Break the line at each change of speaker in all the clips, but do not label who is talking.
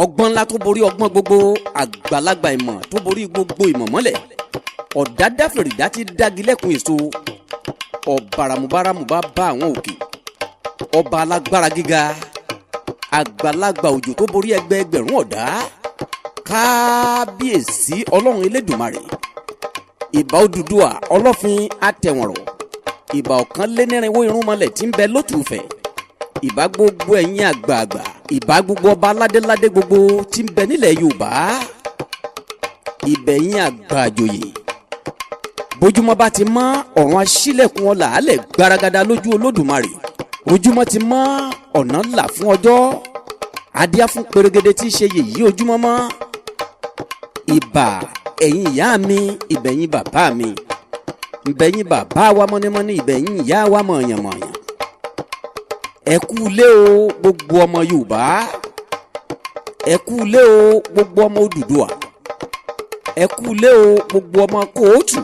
ọgbọ́n ńlá tó borí ọgbọ́n gbogbo, àgbàlagbà ìmọ̀ tó borí gbogbo ìmọ̀ mọ́lẹ̀, ọ̀dádá fèrèdá ti dágilẹ́kùn èso, ọ̀bàràmùbáramù bá bá àwọn òkè, ọba alágbára gíga, àgbàlagbà òjò tó borí ẹgbẹẹgbẹ̀rún ọ̀dá, kábíyèsí ọlọ́run elédùmarè, ìbà Odùduwà ọlọ́fin àtẹ̀wọ̀nrọ̀, ìbà ọ̀kànlénírínwó irúnmọlẹ̀ tí ń bẹ lótùúfẹ̀, ìbà gbogbo ẹ̀yin àgbààgbà, ìbà gbogbo ọba ládéládé gbogbo tí ń bẹ nílẹ̀ Yorùbá, ìbẹ̀yìn àgbà àjòyè. Bójúmọ́ bá ti mọ́, ọ̀run aṣílẹ̀kùn ọlà alẹ̀ gbaragada lójú Olódùmarè. Ojúmọ́ ti mọ́, ọ̀nà là fún ọjọ́. Adíá fún pèrègede tí í ṣe yèyí ojúmọ́ mọ́. Ìbà ẹ̀yin ìyá mi, ìbẹ̀yìn bàbá mi, ìbẹ̀yìn bàbá wa mọ́nímọ́ní, ìbẹ̀yìn ìyá wa mọ̀ọ̀yàn-mọ̀ọ̀yàn. Ẹ kú ilé o gbogbo ọmọ Yorùbá, ẹ kú ilé o gbogbo ọmọ Odùduwà, ẹ kú ilé o gbogbo ọmọ kóòtù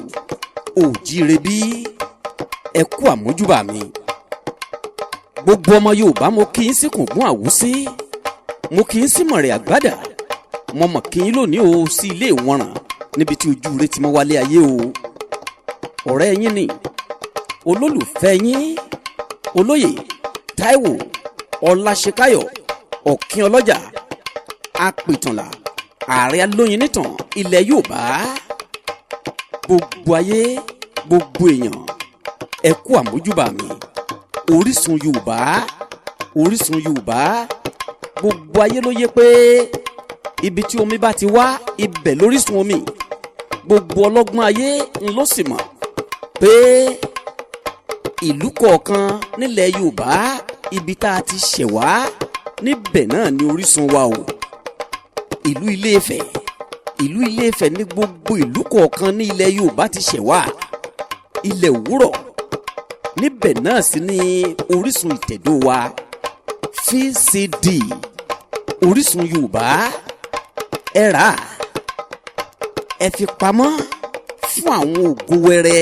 òjíire bí, ẹ kú àmójúbà mi. Gbogbo ọmọ Yorùbá mo kí yín sí kùngún àwúsí, mo kí yín sí mọ̀rẹ̀ àgbàdà, mo mọ̀ kí yín lónìí o sí ilé ìwọ̀nràn níbi tí ojú rẹ ti mọ́ wálé ayé o. Ọ̀rẹ́ yín ni, olólùfẹ́ yín, olóyè Táíwò Ọláṣekáyọ̀ Ọ̀kín ọlọ́jà, apìtànlá, ààrẹ alóyin nítàn ilẹ̀ Yorùbá. Gbogbo ayé, gbogbo èèyàn, ẹ kú àmójúbà mi. Orísun Yorùbá, Orísun Yorùbá, gbogbo ayé ló yé pé ibi tí omi bá ti wá, ibẹ̀ lórísun omi. Gbogbo ọlọ́gbọ́n ayé ń ló sì mọ̀ pé ìlú kọ̀ọ̀kan nílẹ̀ Yorùbá, ibi tá a ti ṣẹ̀ wá, níbẹ̀ náà ni orísun wa o. Ìlú Ilé Ifẹ̀, ìlú Ilé Ifẹ̀ ní gbogbo ìlú kọ̀ọ̀kan ní ilẹ̀ Yorùbá ti ṣẹ̀ wá. Ilẹ̀ òwúrọ̀, níbẹ̀ náà sì ni orísun ìtẹ̀dó wa. VCD Orísun Yorùbá, ẹ rà á, ẹ fi pamọ́ fún àwọn ògo wẹrẹ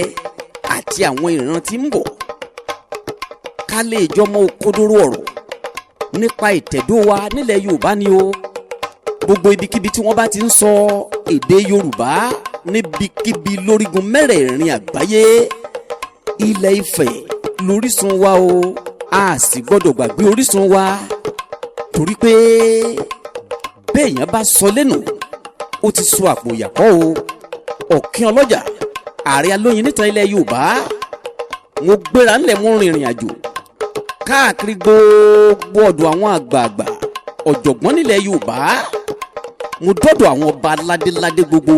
àti àwọn ìran tí ń bọ̀, ká lè jọmọ òkodoro ọ̀rọ̀ nípa ìtẹ̀dó wa nílẹ̀ Yorùbá ni o. Gbogbo ibikíbi tí wọ́n bá ti ń sọ èdè Yorùbá níbikíbi lórígun mẹ́rẹ̀ẹ̀rin àgbáyé, Ilẹ̀ Ifẹ̀ lórísun wa o. A sì gbọ́dọ̀ gbàgbé orísun wa, torí pé béèyàn bá sọ lẹ́nu, ó ti sọ àpò ìyàkọ́ o. Ọ̀kín ọlọ́jà, ààrẹ alóyin nítàn ilẹ̀ Yorùbá, mo gbéra ńlẹ̀ mo rìnrìn àjò káàkiri gbogbo ọ̀dọ̀ àwọn àgbààgbà ọ̀jọ̀gbọ́n nílẹ̀ Yorùbá. Mo dọ́dọ̀ àwọn ọba ládéládé gbogbo,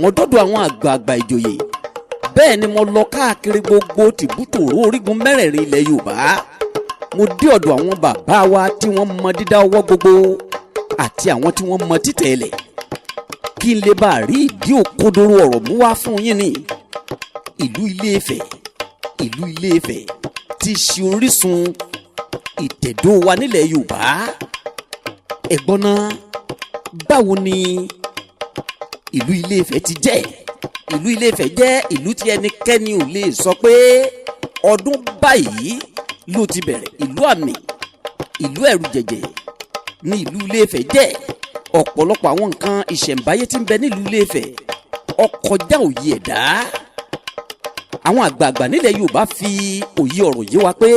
mo dọ́dọ̀ àwọn àgbààgbà ìjòyè, bẹ́ẹ̀ ni mo lọ káàkiri gbogbo tìbútòrò orígun mẹ́rẹ̀ẹ̀rin ilẹ̀ Yorùbá. Mo dé ọ̀dọ̀ àwọn bàbá wa tí wọ́n mọ dídá ọwọ́ gbogbo àti àwọn tí wọ́n mọ títẹ̀ ẹlẹ̀, kí n lè bá rí ìdí òkodoro ọ̀rọ̀ mú wá fún yín ní. Ìlú Ilé Ifẹ̀, ìlú Ilé Ifẹ̀ ti ṣe orísun ìtẹ̀dó wa nílẹ̀ Yorùbá. Ẹ gbọ́ ná, báwo ni ìlú Ilé Ifẹ̀ ti jẹ́? Ìlú Ilé Ifẹ̀ jẹ́ ìlú tí ẹnikẹ́ni ò lè sọ pé ọdún báyìí ló ti bẹ̀rẹ̀. Ìlú àmì, ìlú ẹ̀rù jẹ̀jẹ̀ ni ìlú Ilé Ifẹ̀ jẹ́. Ọ̀pọ̀lọpọ̀ àwọn nǹkan ìṣẹ̀ǹbáyé tí ń bẹ nílùú Ilé Ifẹ̀ ó kọjá òye ẹ̀dá. Àwọn àgbààgbà nílẹ̀ Yorùbá fi òye ọ̀rọ̀ yé wa pé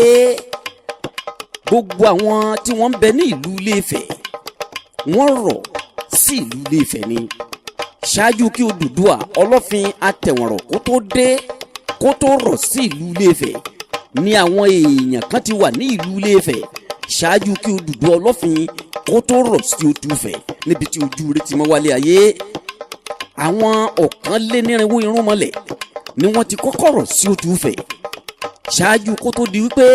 gbogbo àwọn tí wọ́n ń bẹ ní ìlú Ilé Ifẹ̀, wọ́n rọ̀ sí ìlú Ilé Ifẹ̀ ni. Ṣáájú kí Odùduwà ọlọ́fin àtẹ̀wọ̀nrọ̀ kó tó dé, kó tó rọ̀ sí ìlú Ilé Ifẹ̀, ni àwọn èèyàn kan ti wà ní ìlú Ilé Ifẹ̀. Ṣáájú kí Odùduwà ọlọ́fin kó tó rọ̀ sí Òtúfẹ̀, níbi tí ojú rẹ ti mọ́ wálé ayé. Àwọn ọ̀kànlénírínwó irúnmọlẹ̀ ni wọ́n ti kọ́kọ́ rọ̀ sí Òtúfẹ̀, ṣáájú kó tó di wípé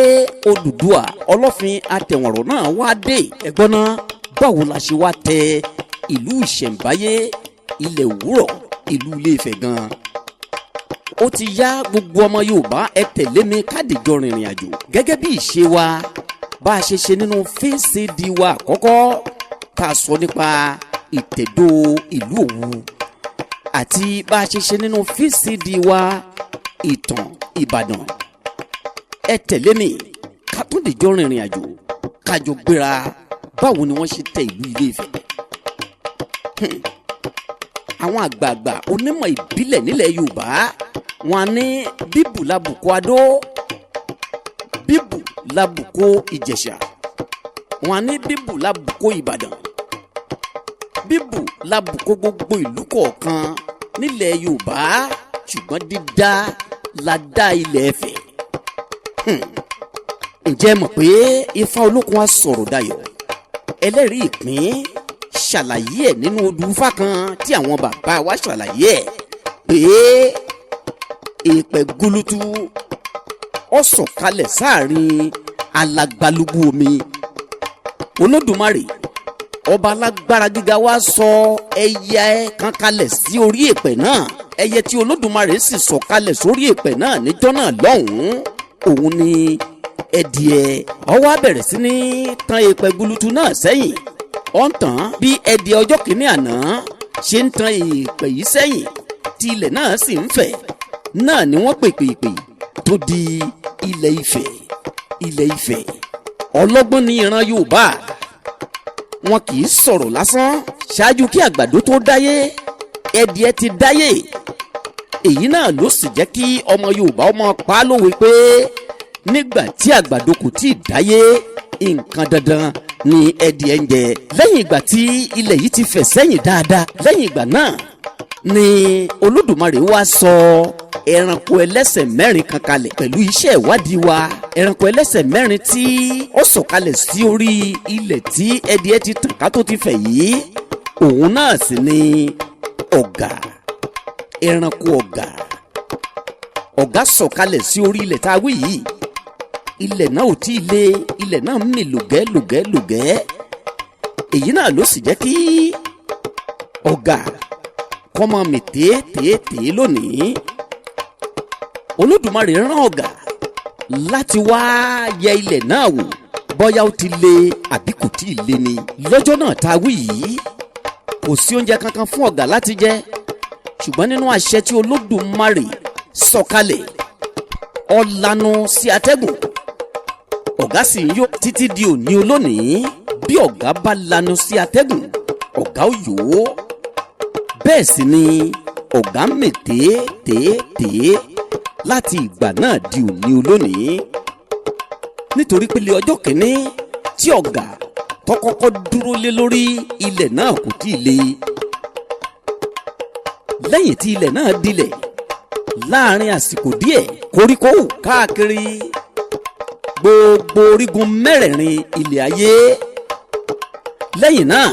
Odùduwà ọlọ́fin àtẹ̀wọ̀nrọ̀ náà wá dé. Ẹ gbọ́ ná, báwo la ṣe wá tẹ ìlú ìṣẹ̀ǹbáyé ilẹ̀ òwúrọ̀, ìlú Ilé Ifẹ̀ gan? Ó ti yá gbogbo ọmọ Yorùbá, ẹ tẹ̀lé mi kádìjọ rìnrìn àjò gẹ́gẹ́ bí ìṣe wa, bá a ṣe ṣe nínú VCD wa àkọ́kọ́ tá a sọ nípa ìtẹ̀dó ìlú Òwu, àti bá a ṣe ṣe nínú VCD wa ìtàn Ìbàdàn. Ẹ tẹ̀lé mi ká tún dìjọ rìnrìn àjò, kájọ gbéra báwo ni wọ́n ṣe tẹ ìlú Ilé Ifẹ̀. Àwọn àgbààgbà onímọ̀ ìbílẹ̀ nílẹ̀ Yorùbá wọ́n ní bíbù labùkù Adó, bíbù labùkù Ìjẹ̀ṣà, wọ́n ní bíbù labùkù Ìbàdàn, bíbù labùkù gbogbo ìlú kọ̀ọ̀kan nílẹ̀ Yorùbá, ṣùgbọ́n dídá la dá Ilé Ifẹ̀. Ǹjẹ́ mọ̀ pé Ifá Olókun á sọ̀rọ̀ dayọ̀? Ẹlẹ́rìí ìpín ṣàlàyé ẹ̀ nínú odù Ifá kan tí àwọn bàbá wa ṣàlàyé ẹ̀ pé èèpẹ̀ gúlútú ó sọ̀kalẹ̀ sáàrin alagbalúgbú omi. Olódùmarè ọba alágbára gíga wá sọ ẹyẹ kan kalẹ̀ sí orí èèpẹ̀ náà. Ẹyẹ tí Olódùmarè sì sọ̀kalẹ̀ sórí èèpẹ̀ náà níjọ́ náà lọ́hùn-ún, òun ni ẹdìẹ. Ó wá bẹ̀rẹ̀ sí ní tan èèpẹ̀ gúlútú náà sẹ́yìn. Ó ń tàn bí ẹdìẹ ọjọ́ kìíní àná ṣe ń tan èèpẹ̀ yìí sẹ́yìn tí ilẹ̀ náà sì ń fẹ̀. Náà ni wọ́n pèpèpè tó di Ilé Ifẹ̀. Ilé Ifẹ̀ ọlọ́gbọ́n ní ìran Yorùbá. Wọn kì í sọ̀rọ̀ lásán. Ṣáájú kí àgbàdo tó dáyé, ẹdìẹ ti dáyé. Èyí náà ló sì jẹ́ kí ọmọ Yorùbá ọmọ pa á lówe pé nígbà tí àgbàdo kò tí ì dáyé, nǹkan dandan ni ẹdìẹ ń jẹ. Lẹ́yìn ìgbà tí ilẹ̀ yìí ti fẹ̀ sẹ́yìn dáadáa, lẹ́yìn ìgbà náà ni Olódùmarè wá sọ ẹranko ẹlẹ́sẹ̀ mẹ́rin kan kalẹ̀. Pẹ̀lú iṣẹ́ ìwádìí wa, ẹranko ẹlẹ́sẹ̀ mẹ́rin tí ó sọ̀kalẹ̀ sí orí ilẹ̀ tí ẹdìẹ ti tàn ká tó ti fẹ̀ yìí, òun náà sì ni ọ̀gà. Ẹranko ọ̀gà. Ọ̀gà sọ̀kalẹ̀ sí orí ilẹ̀ tá a wí yìí. Ilẹ̀ náà ò tí ì le, ilẹ̀ náà ń mì lògẹ́. Èyí náà ló sì jẹ́ kí ọ̀gà kọ́ máa mì tèé lónìí. Olódùmarè rán ọ̀gà láti wá yẹ ilẹ̀ náà wò bóyá ó ti le àbí kò tí ì le ni. Lọ́jọ́ náà tá a wí yìí, kò sí oúnjẹ kankan fún ọ̀gà láti jẹ, ṣùgbọ́n nínú àṣẹ tí Olódùmarè sọ̀kalẹ̀, ó lanu sí atẹ́gùn. Ọ̀gá sì ń yó títí di òní olónìí. Bí ọ̀gá bá lanu sí atẹ́gùn, ọ̀gá ó yó. Bẹ́ẹ̀ sì ni ọ̀gá ń mì tèé láti ìgbà náà di òní olónìí. Nítorí pé lé ọjọ́ kìíní tí ọ̀gá tó kọ́kọ́ dúró lé lórí ilẹ̀ náà kò tí ì le. Lẹ́yìn tí ilẹ̀ náà dilẹ̀, láàrin àsìkò díẹ̀, koríko hù káàkiri gbogbo orígun mẹ́rẹ̀ẹ̀rin ilẹ̀ ayé. Lẹ́yìn náà,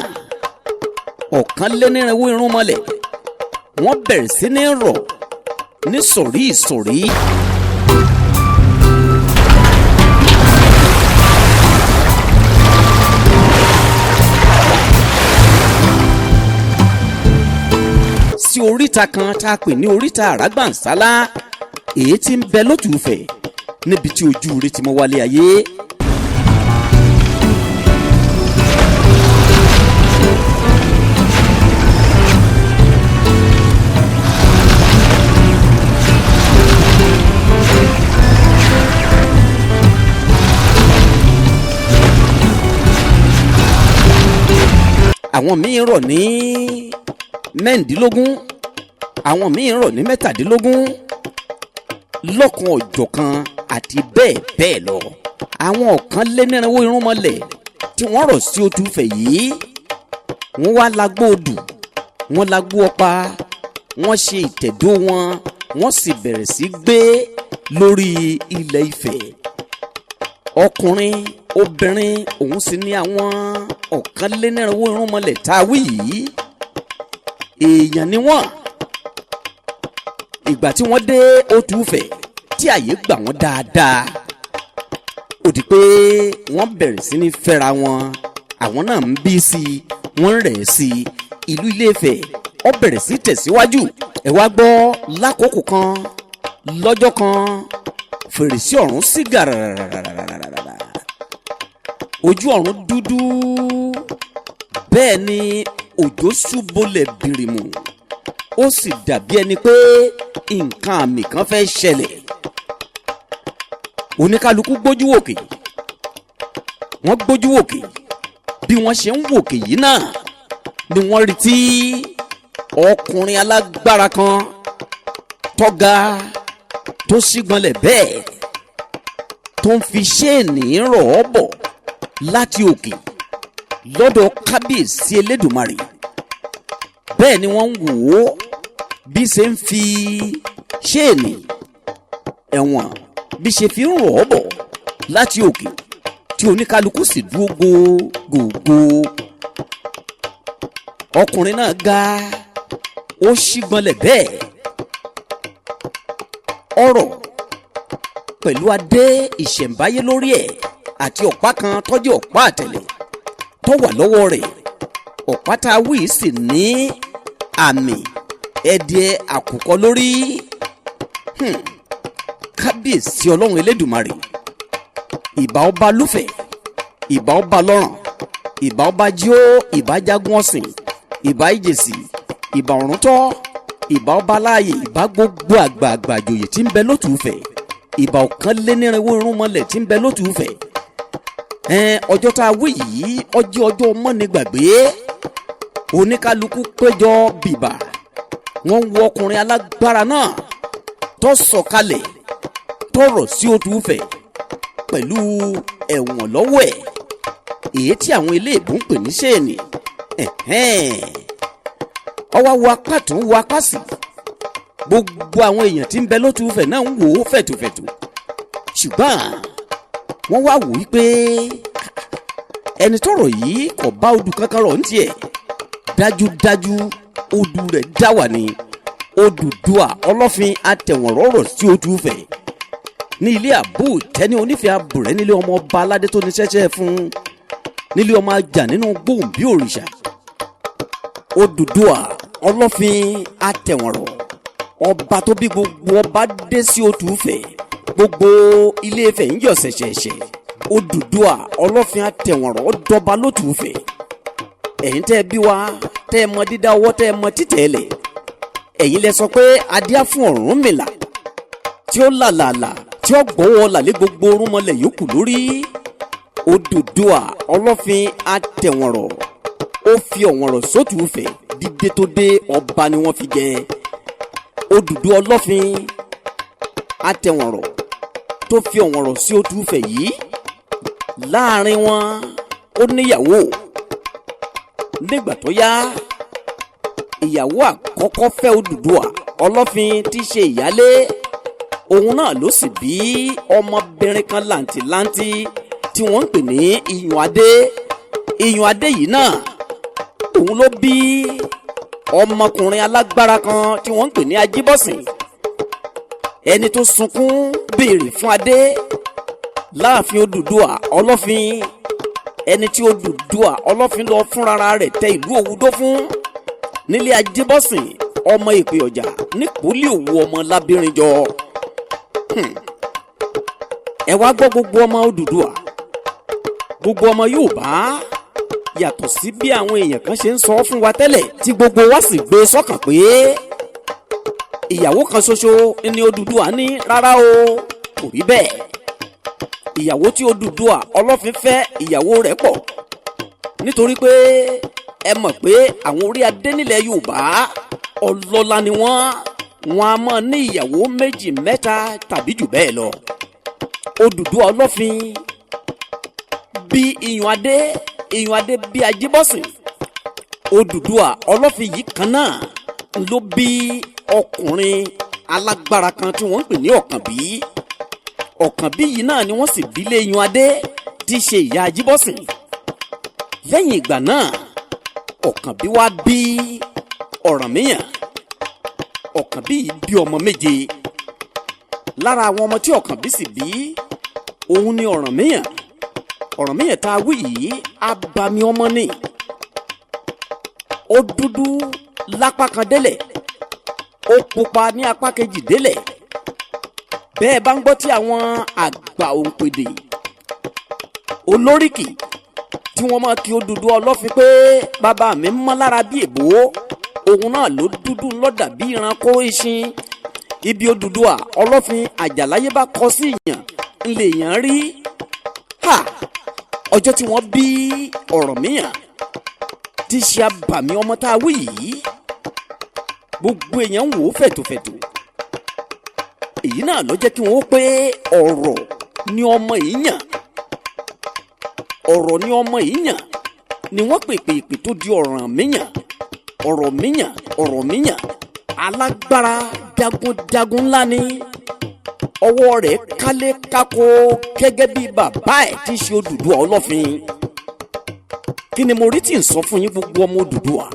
1,400 irúnmọlẹ̀ wọ́n bẹ̀rẹ̀ sí ní rọ̀ ní sọ̀rí ìsọ̀rí. Sí oríta kan tá a pè ní oríta àràgbàǹsálá, èyí tí ń bẹ lójú Ifẹ̀ níbi tí ojú rẹ̀ ti mọ́ wálé ayé. Àwọn míì rọ̀ ní mẹ́rìndínlógún, àwọn míì rọ̀ ní 17, lọ́kan ọ̀jọ̀kan àti bẹ́ẹ̀ bẹ́ẹ̀ lọ. Àwọn 1,400 irúnmọlẹ̀ tí wọ́n rọ̀ sí ojú Ifẹ̀ yìí, wọ́n wá lágbó odù, wọ́n lágbó ọ̀pá, wọ́n ṣe ìtẹ̀dó wọn, wọ́n sì bẹ̀rẹ̀ sí gbé lórí Ilé Ifẹ̀. Ọkùnrin, obìnrin, òun sì ní àwọn 1,400 irúnmọlẹ̀ tá a wí yìí. Èèyàn ni wọ́n. Ìgbà tí wọ́n dé ojú Ifẹ̀ tí àyè gbà wọ́n dáadáa, ó di pé wọ́n bẹ̀rẹ̀ sí ní fẹ́ra wọn. Àwọn náà ń bí sí i, wọ́n ń rẹ̀ sí i. Ìlú Ilé Ifẹ̀ ó bẹ̀rẹ̀ sí tẹ̀síwájú. Ẹ wá gbọ́, lákòókò kan, lọ́jọ́ kan, fèrèsé ọ̀run sí gàràràràràràràrà. Ojú ọ̀run dúdú, bẹ́ẹ̀ ni òjò ṣúbolẹ̀ bìrìmù. Ó sì dàbí ẹni pé nǹkan àmì kan fẹ́ ṣẹlẹ̀. Oníkálukú gbójú wòkè. Wọ́n gbójú wòkè. bí wọ́n ṣe ń wòkè yìí náà ni wọ́n rí tí ọkùnrin alágbára kan tọ́ga tó sígbọnlẹ̀ bẹ́ẹ̀ tó ń fi ṣéènì rọ̀ ọ́ bọ̀ láti òkè lọ́dọ̀ kábíyèsí elédùmarè. Bẹ́ẹ̀ ni wọ́n ń wò ó bí ṣe ń fi ṣéènì ẹ̀wọ̀n bí ṣe fi ń rọ̀ ọ́ bọ̀ láti òkè tí oníkálukú sì dúró gògògò. Ọkùnrin náà ga ó sígbọnlẹ̀ bẹ́ẹ̀ ọ̀rọ̀ pẹ̀lú adé ìṣẹ̀ǹbáyé lórí ẹ̀ àti ọ̀pá kan tọ́jú ọ̀pá àtẹ̀lẹ̀ tó wà lọ́wọ́ rẹ̀. Ọ̀pá tá a wí sì ní àmì ẹ̀dẹ̀ àkùkọ lórí. Kábíyèsí ọlọ́run elédùmarè, ìbà ọba lúfẹ̀, ìbà ọba lọ́ràn, ìbà ọba jíó, ìbà jagun ọ̀sìn, ìbà ìjèsì, ìbà ọ̀rúntọ́, ìbà ọba láàyè, ìbà gbogbo àgbààgbà àjòyè tí ń bẹ lótùúfẹ̀, ìbà ọ̀kànlénírínwó irúnmọlẹ̀ tí ń bẹ lótùúfẹ̀. Ọjọ́ tá a wí yìí ọjọ́ mọ́nigbàgbé. Oníkálukú péjọ bìbà wọ́n wo ọkùnrin alágbára náà tó sọ̀kalẹ̀ tó rọ̀ sí òtúfẹ̀ pẹ̀lú ẹ̀wọ̀n lọ́wọ́ ẹ̀, èyí tí àwọn eléèbó ń pè ní ṣéènì. Ọwọ́ wo apá tún wo apá sí, gbogbo àwọn èèyàn tí ń bẹ lótúfẹ̀ náà ń wò ó fẹ̀tòfẹ̀tò, ṣùgbọ́n wọ́n wá wò wípé ẹni tọ́rọ̀ yìí kò bá odù kankan rọ̀ ń tiẹ̀, dájúdájú odù rẹ̀ dá wà ní. Oduduwa ọlọ́fin atẹ̀wọ̀nrọ̀rọ̀ sí òtúfẹ̀ ní ilé àbú tẹ́ni onífẹ̀ẹ́ àbùrẹ́ nílé ọmọ ọba aládé tó ní ṣẹ́ṣẹ́ fún, nílé ọmọ ajá nínú gbóhùn bí òrìṣà. Oduduwa ọlọ́fin atẹ̀wọ̀nrọ̀ ọba tó bí gbogbo ọba dé sí òtúfẹ̀, gbogbo Ilé Ifẹ̀ ń yọ̀ ṣẹ̀ṣẹ̀ṣẹ̀. Oduduwa ọlọ́fin atẹ̀wọ̀nrọ̀ ọdọba lótùúfẹ̀. Ẹ̀yin tẹ́ ẹ bí wa, tẹ́ ẹ mọ dídá ọwọ́, tẹ́ ẹ mọ títẹ̀lẹ̀, ẹ̀yin lẹ sọ pé adíá fún Ọ̀rúnmìlà tí ó làlàlà tí ó gbọ́wọ́ làlẹ́ gbogbo orúnmọlẹ̀ yòókù lórí. Oduduwa ọlọ́fin atẹ̀wọ̀nrọ̀ ó fi ọ̀wọ̀nrọ̀ sótùúfẹ̀, dídé tó dé ọba ni wọ́n fi jẹ. Oduduwa ọlọ́fin atẹ̀wọ̀nrọ̀ tó fi ọ̀wọ̀nrọ̀ sí òtúfẹ̀ yìí, láàrin wọn ó níyàwó. Nígbà tó yá, ìyàwó àkọ́kọ́ fẹ́ Oduduwa ọlọ́fin tí í ṣe ìyálé. Òun náà ló sì bí ọmọbìnrin kan làǹtìlanti tí wọ́n ń pè ní Iyùnadé. Iyùnadé yìí náà òun ló bí ọmọkùnrin alágbára kan tí wọ́n ń pè ní Ajíbọ̀sìn, ẹni tó sunkún béèrè fún adé láàfin Oduduwa ọlọ́fin, ẹni tí Oduduwa ọlọ́fin lọ fúnra rẹ̀ tẹ ìlú Òwúdó fún nílé Ajíbọ̀sìn ọmọ Ìpè Ọ̀jà nípòlì Òwu ọmọ Lábẹ́rìnjọ. Ẹ wá gbọ́ gbogbo ọmọ Oduduwa, gbogbo ọmọ Yorùbá, yàtọ̀ sí bí àwọn èèyàn kan ṣe ń sọ fún wa tẹ́lẹ̀ tí gbogbo wa sì gbé sọ́kàn pé ìyàwó kan ṣoṣo ni Oduduwa ní. Rárá o, kò rí bẹ́ẹ̀. Ìyàwó tí Oduduwa ọlọ́fin fẹ́ ìyàwó rẹ̀ pọ̀, nítorí pé ẹ mọ̀ pé àwọn orí adé nílẹ̀ Yorùbá ọlọ́lá ni wọ́n a máa ní ìyàwó méjì mẹ́ta tàbí jù bẹ́ẹ̀ lọ. Oduduwa ọlọ́fin bí Iyùnadé bí Ajíbọ̀sìn. Oduduwa ọlọ́fin yìí kan náà ló bí ọkùnrin alágbára kan tí wọ́n ń pè ní Ọ̀kànbí. Ọ̀kànbí yìí náà ni wọ́n sì bí lé Iyùnadé tí í ṣe ìyá Ajíbọ̀sìn. Lẹ́yìn ìgbà náà, Ọ̀kànbí wá bí Ọ̀rànmíyàn. Ọ̀kànbí yìí bí ọmọ méje. Lára àwọn ọmọ tí Ọ̀kànbí sì bí, òun ni Ọ̀rànmíyàn. Ọ̀rànmíyàn tá a wí yìí abàmì ọmọ ni. Ó dúdú lápá kan délẹ̀, ó pupa ní apá kejì délẹ̀. Bẹ́ẹ̀ bá ń gbọ́ tí àwọn àgbà òǹpẹ̀dè olóríkì tí wọ́n máa kí Oduduwa ọlọ́fin pé bàbá mi mọ́ lára bí èbó, òun náà ló dúdú lọ́dà bí ìran kóró ìṣin. Ibi Oduduwa ọlọ́fin àjàláyé bá kọ sí ìyàn ńlẹ̀ èèyàn rí. ọjọ́ tí wọ́n bí Ọ̀rànmíyàn tí ṣe abàmì ọmọ tá a wí yìí, gbogbo èèyàn ń wò ó fẹ̀tòfẹ̀tò. èyí náà ló jẹ́ kí wọ́n pé ọ̀rọ̀ ni ọmọ yìí yàn, ọ̀rọ̀ ni ọmọ yìí yàn, ni wọ́n pèpè tó di Ọ̀rànmíyàn. Ọ̀rànmíyàn alágbára jagunjagun ńlá ni, ọwọ́ rẹ̀ kálé kákó gẹ́gẹ́ bí bàbá ẹ̀ tí í ṣe Odùduwà Ọlọ́fin. kí ni mo rí tí ń sọ fún yín gbogbo ọmọ Odùduwà?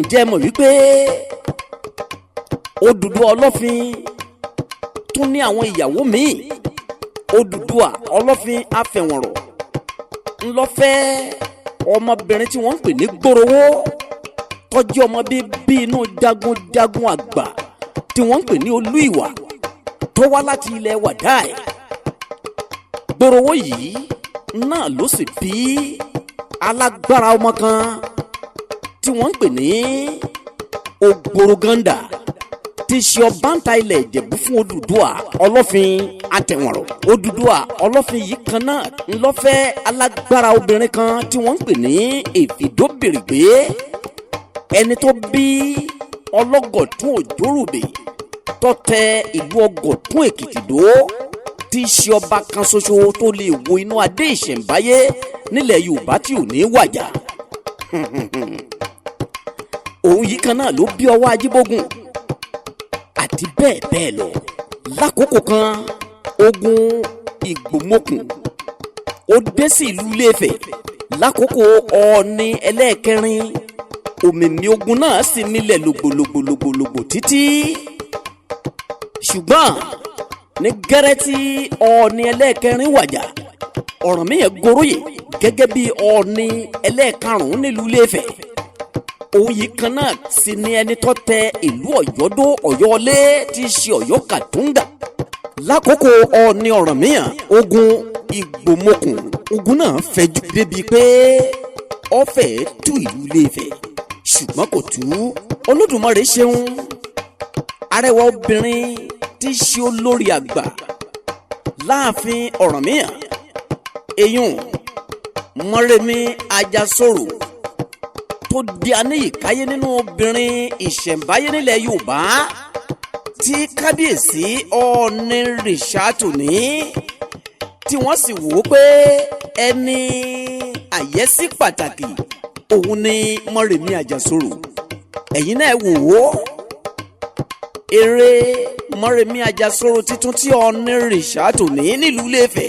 ǹjẹ́ ẹ mọ̀ wípé Odùduwà Ọlọ́fin tún ní àwọn ìyàwó míì? Odùduwà Ọlọ́fin afẹ̀wọ̀nrọ̀ ńlọ́fẹ́ ọmọbìnrin tí wọ́n ń pè ní Gbòròwó, tọ́jú ọmọ bíbí inú jagunjagun àgbà tí wọ́n ń pè ní Olú Ìwà, tó wá láti ilẹ̀ Wàdáì. Gbòròwó yìí náà ló sì bí alágbára ọmọ kan tí wọ́n ń pè ní Ògbòrògàndà, tí í ṣe ọbàntà ilẹ̀ Ìjẹ̀bú fún Odùduwà Ọlọ́fin àtẹ̀wọ̀nrọ̀. Odùduwà Ọlọ́fin yìí kan náà ńlọ́fẹ́ alágbára obìnrin kan tí wọ́n ń pè ní Èfìdóbìrìgbé, ẹni tó bí Ọlọ́gọ̀tún Òjórùbè tó tẹ ìlú Ọgọ̀tún Èkìtì dó, tí í ṣe ọba kan ṣoṣo tó lè wo inú adé ìṣẹ̀ǹbáyé nílẹ̀ Yorùbá tí ò ní wàjà. òun yìí kan náà ló bí Ọwọ́ Ajíbógun àti bẹ́ẹ̀ bẹ́ẹ̀ lọ. lákòókò kan ogun Ìgbòmọ̀kùn ó dé sí ìlú Ilé Ifẹ̀ lákòókò Ọọ̀ni ẹlẹ́ẹ̀kẹrin. òmìmì ogun náà sì milẹ̀ lògbòlògbò títí. ṣùgbọ́n ní gẹ́rẹ́ tí Ọọ̀ni ẹlẹ́ẹ̀kẹrin wàjà, Ọ̀rànmíyàn goróyè gẹ́gẹ́ bí Ọọ̀ni ẹlẹ́ẹ̀karùn-ún nílùú Ilé Ifẹ̀. òun yìí kan náà sì ni ẹni tó tẹ ìlú Ọ̀yọ́ dó, Ọ̀yọ́lé tí í ṣe Ọ̀yọ́ Kàtúngà. lákòókò Ọọ̀ni Ọ̀rànmíyàn, ogun Ìgbòmọ̀kùn, ogun náà fẹjú débi pé ó fẹ́ tú ìlú Ilé Ifẹ̀, ṣùgbọ́n kò tú. Olódùmarè ṣeun, arẹwà obìnrin tí í ṣe olórí àgbà láàfin Ọ̀rànmíyàn, eyín Mọ́remí Àjàsorò, tó di aníyìkáyé nínú obìnrin ìṣẹ̀ǹbáyé nílẹ̀ Yorùbá, tí kábíyèsí Ọ̀nìrìṣà ní, tí wọ́n sì wò ó pé ẹni àyẹ́sí pàtàkì òun ni Mọ́remí Àjàsorò. ẹ̀yin náà wò ó, eré Mọ́remí Àjàsorò títún tí Ọ̀nìrìṣà ní nílùú Ilé Ifẹ̀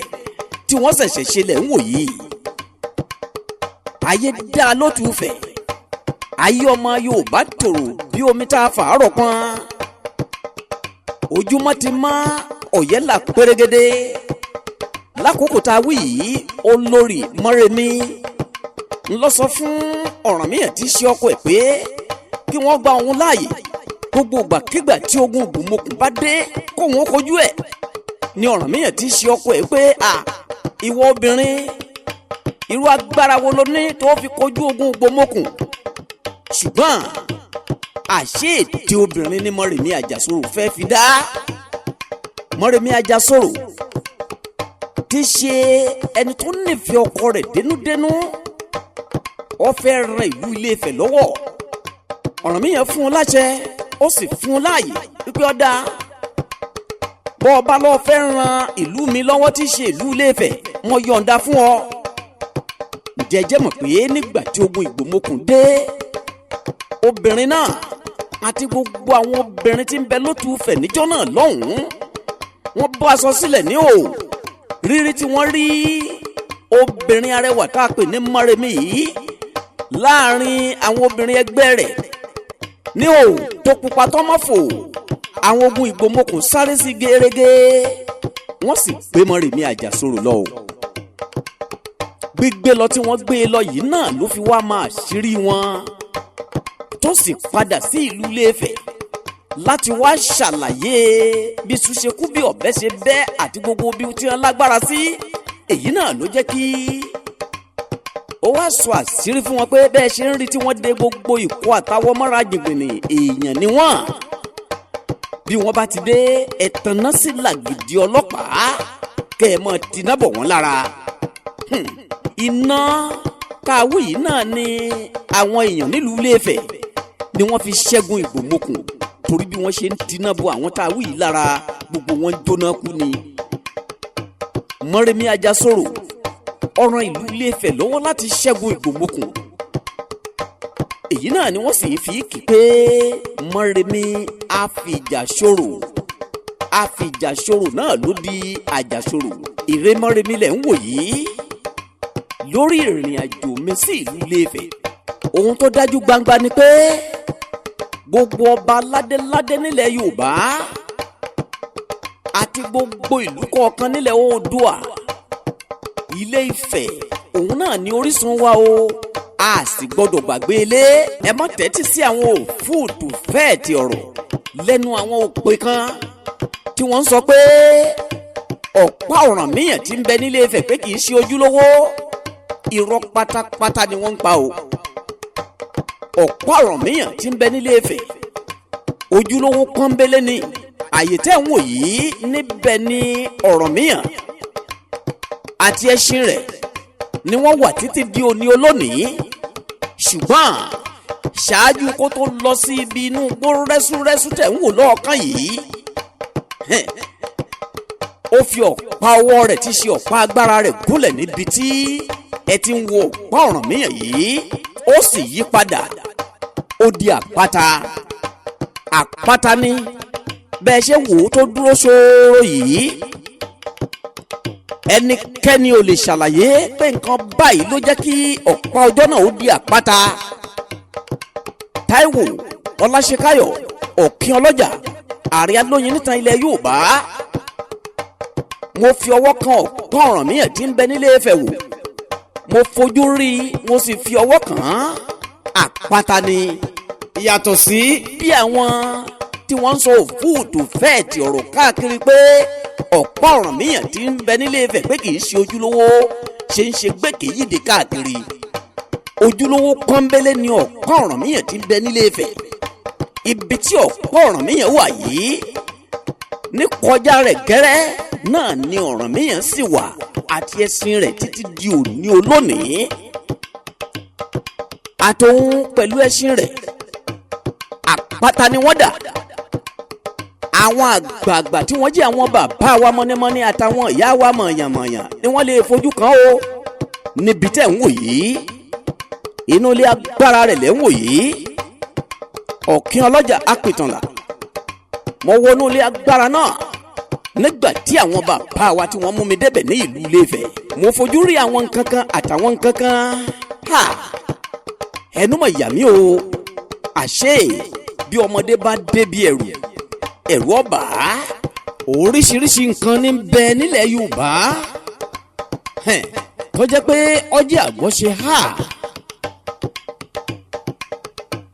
tí wọ́n ṣẹ̀ṣẹ̀ ṣe lẹ̀ ń wò yìí. ayé dá lótùúfẹ̀, ayé ọmọ Yorùbá tòrò bí omi tá a fàárọ̀ pọ́n. ojúmọ́ ti mọ́, ọ̀yẹ́ là pérégedé. lákòókò tá a wí yìí, olórí Mọ́remí ńlọ sọ fún Ọ̀rànmíyàn tí í ṣe ọkọ ẹ̀ pé kí wọ́n gba òun láàyè gbogbo ìgbàkigbà tí ogun Ìgbòmọ̀kùn bá dé kóun ó kojú ẹ̀. ní Ọ̀rànmíyàn tí í ṣe ọkọ ẹ̀ pé ìwọ obìnrin, irú agbára wo ló ní tó fi kojú ogun Ìgbòmọ̀kùn? ṣùgbọ́n àṣé ète obìnrin ní Mọ́remí Àjàsorò fẹ́ fi dá. Mọ́remí Àjàsorò tí ṣe ẹni tó nífẹ̀ẹ́ ọkọ rẹ̀ dénúdénú, ó fẹ́ ran ìlú Ilé Ifẹ̀ lọ́wọ́. Ọ̀rànmíyàn fún un láṣẹ, ó sì fún un láàyè wípé ọ̀dà bọ́ ọba lọ́ọ́ fẹ́ ran ìlú mi lọ́wọ́ tí ṣe ìlú Ilé Ifẹ̀, mo yọ̀ǹda fún ọ. jẹ́jẹ́ mọ̀ pé nígbà tí ogun Ìgbòmọ̀kùn dé, obìnrin náà àti gbogbo àwọn obìnrin tí ń bẹ lótùúfẹ̀ níjọ́ náà lọ́hùn-ún, wọ́n bọ́ aṣọ sílẹ̀ ní o. rírí tí wọ́n rí obìnrin arẹwà tá a pè ní Mọ́remí yìí láàrin àwọn obìnrin ẹgbẹ́ rẹ̀ ní o tó pupa tọ́mọ́fò, àwọn ogun Ìgbòmọ̀kùn sáré sí gẹ́rẹ́gẹ́, wọ́n sì gbé Mọ́remí Àjàsorò lọ o. gbígbé lọ tí wọ́n gbé e lọ yìí náà ló fi wá máa ṣírí wọn, tó sì padà sí ìlú Ilé Ifẹ̀ láti wá ṣàlàyé bí iṣu ṣe kú, bí ọ̀bẹ ṣe bẹ́, àti gbogbo bí tí wọ́n lágbára sí. èyí náà ló jẹ́ kí ó wá sọ àṣírí fún wọn pé bẹ́ẹ̀ ṣe ń rí tí wọ́n dé gbogbo ìkó àtàwọn mọ́ra jìngbìnì, èèyàn ni wọ́n. bí wọ́n bá ti dé, ẹ̀tàn náà sí làgìdì ọlọ́pàá, kẹ́ ẹ̀ mọ́ tiná bọ̀ wọ́n lára. iná káwí yìí náà ni àwọn èèyàn nílùú Ilé Ifẹ̀ ni wọ́n fi ṣẹ́gun ìgbòmokùn torí bí wọ́n ṣe ń dínà bo àwọn táwí yìí lára gbogbo wọn jóná kú ni. Mọ́remí Ajásòrò ọ̀ràn ìlú Ilé Ifẹ̀ lọ́wọ́ láti ṣẹ́gun ìgbòmokùn. Èyí náà ni wọ́n sì fi kí pé Mọ́remí Afìjàṣòrò Afìjàṣòrò náà ló di Àjàṣòrò. Ìrè Mọ́remí lẹ̀ ń wò yìí lórí ìrìn àjò mi sí ìlú Ilé Ifẹ̀. Ohun tó dájú gbangba ni pé gbogbo ọba ládéládé nílẹ̀ Yorùbá àti gbogbo ìlú kọ̀ọ̀kan nílẹ̀ Oòduà, Ilé Ifẹ̀ òun náà ni orísun wa o. A sì gbọ́dọ̀ gbàgbé ilé. Ẹ má tẹ́tí sí àwọn òfúùtù fẹ́ẹ̀tì ọ̀rọ̀ lẹ́nu àwọn òpè kan tí wọ́n ń sọ pé ọ̀pá Ọ̀rànmíyàn tí ń bẹ nílé Ifẹ̀ pé kì í ṣe ojúlówó. Irọ́ pátápátá ni wọ́n ń pa o. Ọ̀pá Ọ̀rànmíyàn tí ń bẹ nílé Ifẹ̀ ojúlówó pọ́nbélé ni. Àyè tẹ́ ń wò yìí níbẹ̀ ni Ọ̀rànmíyàn àti ẹṣin rẹ̀ ni wọ́n wà títí di òní olónìí. Ṣùgbọ́n ṣáájú kó tó lọ sí ibi inú igbó rẹ́súrẹ́sú tẹ̀ ń wò lọ́ọ̀kan yìí, ó fi ọ̀pá ọwọ́ rẹ̀ tí ṣe ọ̀pá agbára rẹ̀ gúnlẹ̀ níbi tí ẹ ti ń wo ọ̀pá Ọ̀rànmíyàn yìí. Ó sì yí padà ó di àpáta. Àpáta ni bẹ́ẹ̀ ṣe wò ó tó dúró ṣòro yìí. Ẹnikẹ́ni ò lè ṣàlàyé pé nǹkan báyìí ló jẹ́ kí ọ̀pá ọjọ́ náà ó di àpáta. Táíwò Ọláṣekáyọ̀ Ọ̀kín ọlọ́jà ààrẹ alóyin nítan ilẹ̀ Yorùbá. Mo fi ọwọ́ kan ọ̀pá Ọ̀rànmíyàn tí ń bẹ nílé Ifẹ̀ wò. Mo fojú rí i, mo sì fi ọwọ́ kàn án. Àpáta ni. Yàtọ̀ sí bí àwọn tí wọ́n ń sọ òfúùtù fẹ́ẹ̀tì ọ̀rọ̀ káàkiri pé ọ̀pá Ọ̀rànmíyàn tí ń bẹ nílé Ifẹ̀ pé kì í ṣe ojúlówó ṣe ń ṣe gbẹ́kẹ̀yìndé káàkiri. Ojúlówó pọ́nbélé ni ọ̀pá Ọ̀rànmíyàn tí ń bẹ nílé Ifẹ̀. Ibi tí ọ̀pá Ọ̀rànmíyàn wà yìí ní kọjá rẹ̀ gẹ́rẹ́ náà ni Ọ̀rànmíyàn sì wà àti ẹṣin rẹ̀ títí di òní olónìí. Àtòun pẹ̀lú ẹṣin rẹ̀ àpáta ni wọ́n dà. Àwọn àgbààgbà tí wọ́n jẹ́ àwọn bàbá wa mọ́nímọ́ní àtàwọn ìyá wa mọ̀yànmọ̀yàn ni wọ́n lè fojú kan o. Níbi tẹ́ ń wò yìí, inú ilé agbára rẹ̀ lẹ́ ń wò yìí. Ọ̀kín ọlọ́jà apìtànlá. Mo wọnú ilé agbára náà nígbà tí àwọn bàbá wa tí wọ́n mú mi débẹ̀ ní ìlú Ilé Ifẹ̀. Mo fojú rí àwọn nǹkan kan àtàwọn nǹkan kan. Ẹnu mọ̀ yà mí o. Àṣé bí ọmọdé bá débi ẹ̀rù ọba. Oríṣiríṣi nǹkan ní bẹ nílẹ̀ Yorùbá tó jẹ́ pé ọjẹ́ àgbọ̀ ṣe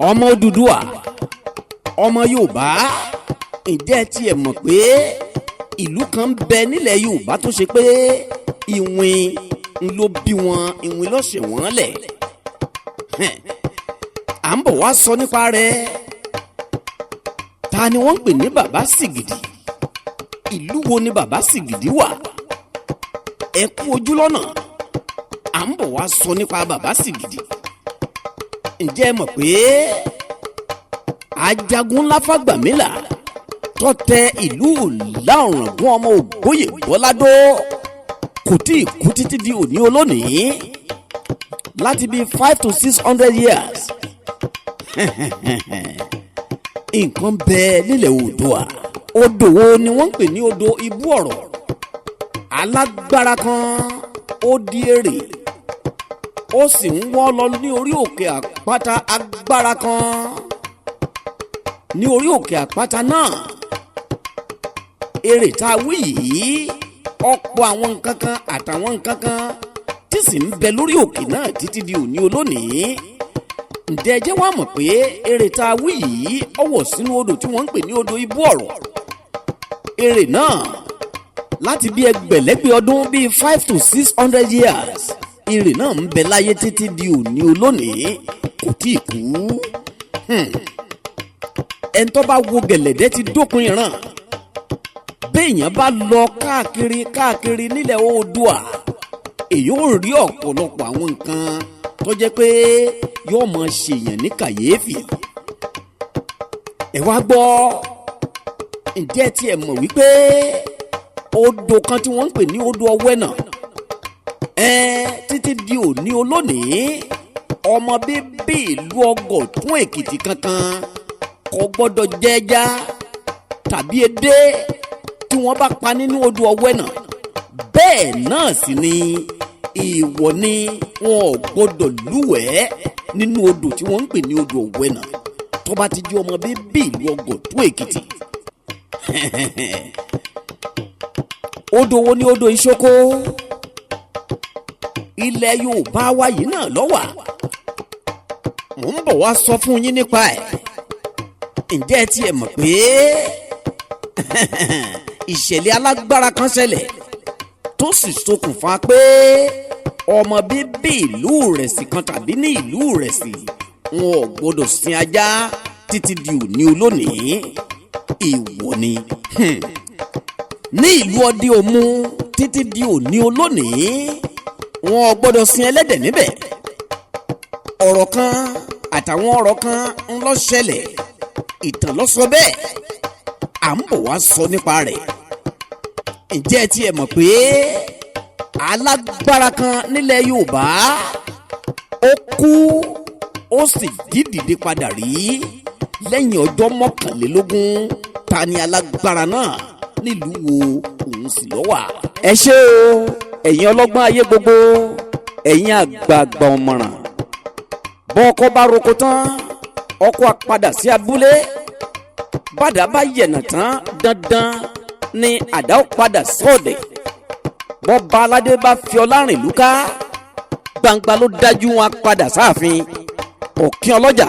ọmọ Oduduwa ọmọ Yorùbá. Ǹjẹ́ ẹ tiẹ̀ mọ̀ pé ìlú kan bẹ nílẹ̀ Yorùbá tó ṣe pé ìwìn ló bí wọn, ìwìn ló ṣe wọ́n lẹ̀. À ń bọ̀ wá sọ nípa rẹ̀. Ta ni wọ́n ń pè ní Bàbá Sìgìdì? Ìlú wo ni Bàbá Sìgìdì wà? Ẹ kú ojú lọ́nà. À ń bọ̀ wá sọ nípa Bàbá Sìgìdì. Ǹjẹ́ ẹ mọ̀ pé ajagun ńlá Fágbàmílà tó tẹ ìlú Ìlá-Ọ̀ràngún ọmọ Ògbóyè Bọ́ládó kò tí ì kú títí di òní olónìí, láti bí 500 to 600 years. Nǹkan bẹ nílẹ̀ Oòduà. Odò wo ni wọ́n ń pè ní odò Ibú Ọ̀rọ̀? Alágbára kan ó di èrè, ó sì ń wọ́ lọ ní orí òkè àpáta agbára kan. Ní orí òkè àpáta náà, èrè tá a wí yìí ọ̀pọ̀ àwọn nǹkan kan àtàwọn nǹkan kan tí sì ń bẹ lórí òkè náà títí di òní olónìí. Ǹjẹ́ ẹ jẹ́ wá mọ̀ pé èrè tá a wí yìí ọwọ́ sínú odò tí wọ́n ń pè ní odò Ibú Ọ̀rọ̀. Èrè náà láti bí ẹgbẹ̀lẹ́gbẹ̀ ọdún bíi 500 to 600 years. Èrè náà ń bẹ láyé títí di òní olónìí, kò tí ì kú. Ẹni tó bá wo gẹ̀lẹ̀dẹ́ ti dópin ìran. Béèyàn bá lọ káàkiri nílẹ̀ Oòduà, èyí ò rí ọ̀pọ̀lọpọ̀ àwọn nǹkan tó jẹ́ pé yóò máa ṣèyàn ní kàyéfì. ẹ wá gbọ́, ǹjẹ́ tí ẹ mọ̀ wípé odò kan tí wọ́n ń pè ní odò Ọ̀wẹ́nà títí di òní olónìí ọmọ bíbí ìlú Ọ̀gọ̀tún Èkìtì kankan kò gbọ́dọ̀ jẹja tàbí edé tí wọ́n bá pa nínú odò Ọ̀wẹ́nà. bẹ́ẹ̀ náà sì ni èèwọ̀ ni wọn ò gbọ́dọ̀ lúwẹ̀ẹ́ nínú odò tí wọ́n ń pè ní odò Ọ̀wẹ́nà tó bá ti jẹ́ ọmọ bíbí ìlú Ọ̀gọ̀tún Èkìtì. odò wo ni odò Ìṣókó? ilẹ̀ Yorùbá wa yìí náà ló wà. mò ń bọ̀ wá sọ fún yín nípa ẹ̀. ǹjẹ́ ẹ tiẹ̀ mọ̀ pé ìṣẹ̀lẹ̀ alágbára kan ṣẹlẹ̀ tó sì ṣokùnfà pé ọmọ bíbí ìlú Ìrẹsì kan tàbí ní ìlú Ìrẹsì wọn ò gbọdọ̀ sin ajá títí di òní olónìí. èèwọ̀ ni. ní ìlú Ọdẹ Òmu títí di òní olónìí wọn ò gbọdọ̀ sin ẹlẹ́dẹ̀ níbẹ̀. ọ̀rọ̀ kan àtàwọn ọ̀rọ̀ kan ń lọ ṣẹlẹ̀, ìtàn ló sọ bẹ́ẹ̀, à ń bọ̀ wá sọ nípa rẹ̀. ǹjẹ́ ẹ tiẹ̀ mọ̀ pé alágbára kan nílẹ̀ Yorùbá ó kú ó sì jí dìde padà rí lẹ́yìn ọjọ́ 21. ta ni alágbára náà? nílùú wo òun sì ló wà? ẹ ṣé o ẹ̀yin ọlọ́gbọ́n ayé gbogbo, ẹ̀yin àgbààgbà ọ̀mọ̀ràn. bọ́ọ̀kọ́ bá roko tán ọkọ̀ àpadà sí abúlé. bàdà bá yẹ̀nà tán dandan ni àdá ó padà sọ́ọ̀dẹ̀. bọ́ba aládé bá fi ọlá rìn lúká gbangba ló dájú wọn padà sáàfin. ọ̀kín ọlọ́jà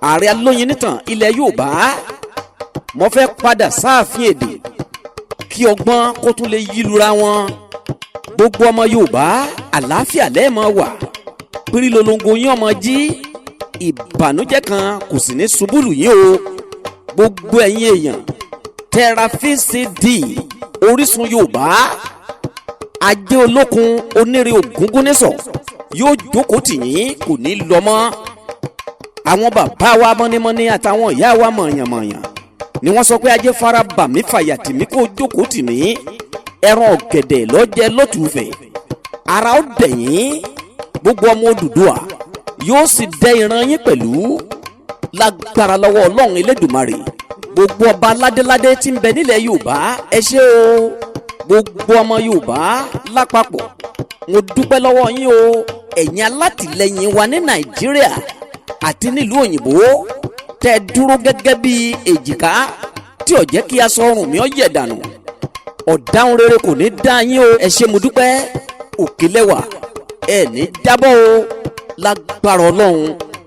ààrẹ alóyin nìtàn ilẹ̀ Yorùbá, mo fẹ́ padà sáàfin èdè kí ọgbọ́n kó tún lè yílura wọn. gbogbo ọmọ Yorùbá àlàáfíà lẹ́ẹ̀mọ́ wà, pírí lolongo yín ọmọ jí, ìbànújẹ́ kan kò sì ní ṣubúlù yín o. gbogbo ẹ̀yin èèyàn tẹ́ra VCD Orísun Yorùbá, ajé olókun onírè ògúngúnnísọ̀ yóò jókòó tì yín, kò ní lọ mọ́. àwọn bàbá wa mọ́nímọ́ní àtàwọn ìyá wa mọ̀yànmọ̀yàn ni wọ́n sọ pé ajé fara bà mí fàyà tì mí kó jókòó tì mí. ẹran ọ̀gẹ̀dẹ̀ lọ́jẹ́ lọ́tùúfẹ̀, ara ó dẹ̀yìn. gbogbo ọmọ Odùduwà yóò sì dẹ ìran yín pẹ̀lú lágbára lọ́wọ́ Ọlọ́run Elédùmarè. gbogbo ọba ládéládé tí ń bẹ nílẹ̀ Yorùbá ẹ ṣé o. gbogbo ọmọ Yorùbá lápapọ̀ mo dúpẹ́ lọ́wọ́ yín o. ẹ̀yin alátìlẹyìn wa ní Nàìjíríà àti nílùú òyìnbó tẹ́ dúró gẹ́gẹ́ bí èjìká tí ò jẹ́ kí aṣọ ọrùn mi ó yẹ̀ dànù. ọ̀dáhùn rere kò ní dá yín o. ẹ ṣé mo dúpẹ́. òkè lẹ́wà ẹ ní jábọ́ o. lágbára Ọlọ́run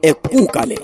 ẹ kú kalẹ̀.